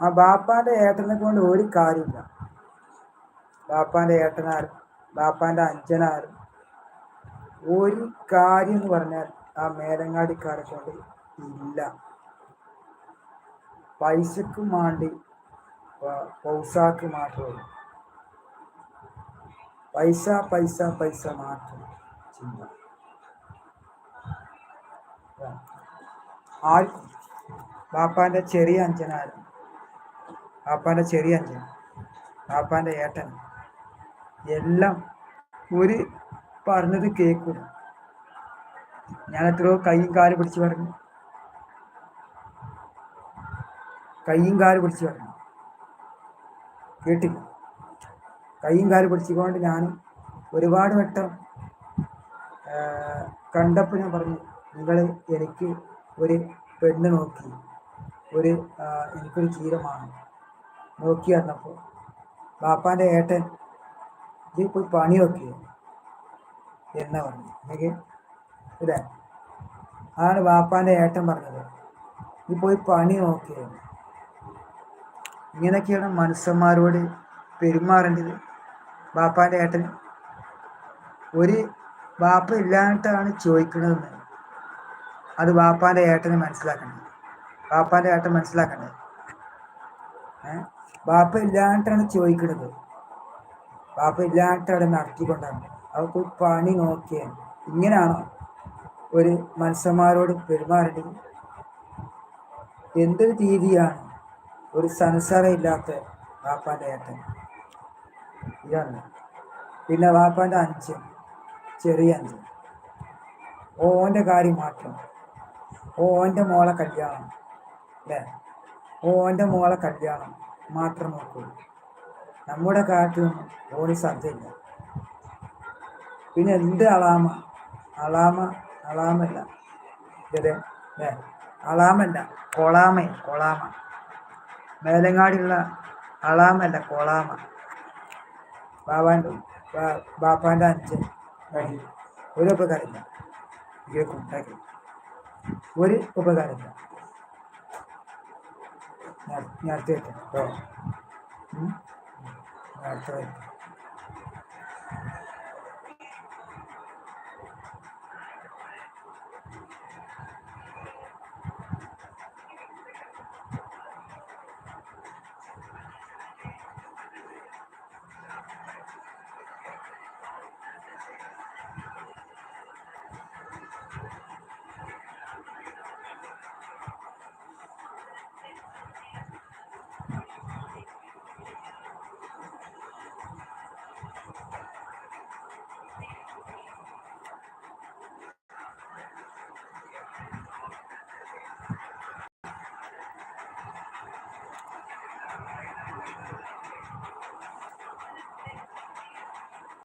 ആ ബാപ്പാന്റെ ഏട്ടനെ കൊണ്ട് ഒരു കാര്യമില്ല. ബാപ്പാന്റെ ഏട്ടനാരും ബാപ്പാന്റെ അഞ്ചനാരും ഒരു കാര്യം എന്ന് പറഞ്ഞാൽ ആ മേലങ്ങാടിക്കാരെ കൊണ്ട് ഇല്ല. പൈസക്കും വേണ്ടി പൗസാക്ക് മാത്രമേ പൈസ പൈസ പൈസ മാത്രം ചിന്ത. ആർക്കും ബാപ്പാന്റെ ചെറിയ അഞ്ചനാരും ബാപ്പാന്റെ ചെറിയ അഞ്ചൻ ബാപ്പാന്റെ ഏട്ടൻ എല്ലാം ഒരു പറഞ്ഞത് കേൾക്കും. ഞാൻ എത്രയോ കൈയും കാല് പിടിച്ച് പറഞ്ഞു കേട്ടില്ല. കൈയും കാല് പിടിച്ചുകൊണ്ട് ഞാൻ ഒരുപാട് വട്ടം കണ്ടപ്പോൾ ഞാൻ പറഞ്ഞു, നിങ്ങൾ എനിക്ക് ഒരു പെണ്ണ് നോക്കി എനിക്കൊരു ചീരമാണ് നോക്കി പറഞ്ഞപ്പോൾ ബാപ്പാന്റെ ഏട്ടൻ ഇത് പോയി പണി നോക്കി എന്നാ പറഞ്ഞു. എനിക്ക് ഇല്ലേ, അതാണ് ബാപ്പാന്റെ ഏട്ടൻ പറഞ്ഞത്, ഇത് പോയി പണി നോക്കിയത്. ഇങ്ങനെയൊക്കെയാണ് മനുഷ്യന്മാരോട് പെരുമാറേണ്ടത്. ബാപ്പാന്റെ ഏട്ടൻ ഒരു ബാപ്പ ഇല്ലാണ്ടാണ് ചോദിക്കണതെന്ന് അത് ബാപ്പാന്റെ ഏട്ടനെ മനസ്സിലാക്കണ്ടേ. ബാപ്പാന്റെ ഏട്ടൻ മനസ്സിലാക്കണ്ടേ. ബാപ്പ ഇല്ലാണ്ടാണ് ചോദിക്കണത്, ബാപ്പ ഇല്ലാണ്ട് അവിടെ നടത്തിക്കൊണ്ടാണ്. അവർക്ക് പണി നോക്കിയാൽ ഇങ്ങനെയാണോ ഒരു മനുഷ്യന്മാരോട് പെരുമാറേണ്ടത്? എന്തൊരു രീതിയാണ് ഒരു സംസാരമില്ലാത്ത ബാപ്പാന്റെ ഏട്ടൻ ഇതാണ്. പിന്നെ ബാപ്പാന്റെ അഞ്ചൻ, ചെറിയ അഞ്ചൻ, ഓൻ്റെ കാര്യം മാത്രം. ഓൻ്റെ മോളെ കല്യാണം അല്ലേ, ഓൻ്റെ മോളെ കല്യാണം മാത്രം നോക്കൂ. നമ്മുടെ കാട്ടിലൊന്നും ഓടി സാധ്യമില്ല. പിന്നെ എന്ത് അളാമല്ല ഇതേ അല്ലേ, അളാമല്ല കൊളാമ മേലങ്ങാടിയുള്ള അളാമല്ല കൊളാമ. ബാപ്പാന്റെ അഞ്ചൻ ഒരു ഉപകാരമില്ല, ഉണ്ടാക്കി ഒരു ഉപകാരമില്ല. ഞാൻ അടുത്ത് വെക്കാം കേട്ടോ, അടുത്ത വയ്ക്കാം.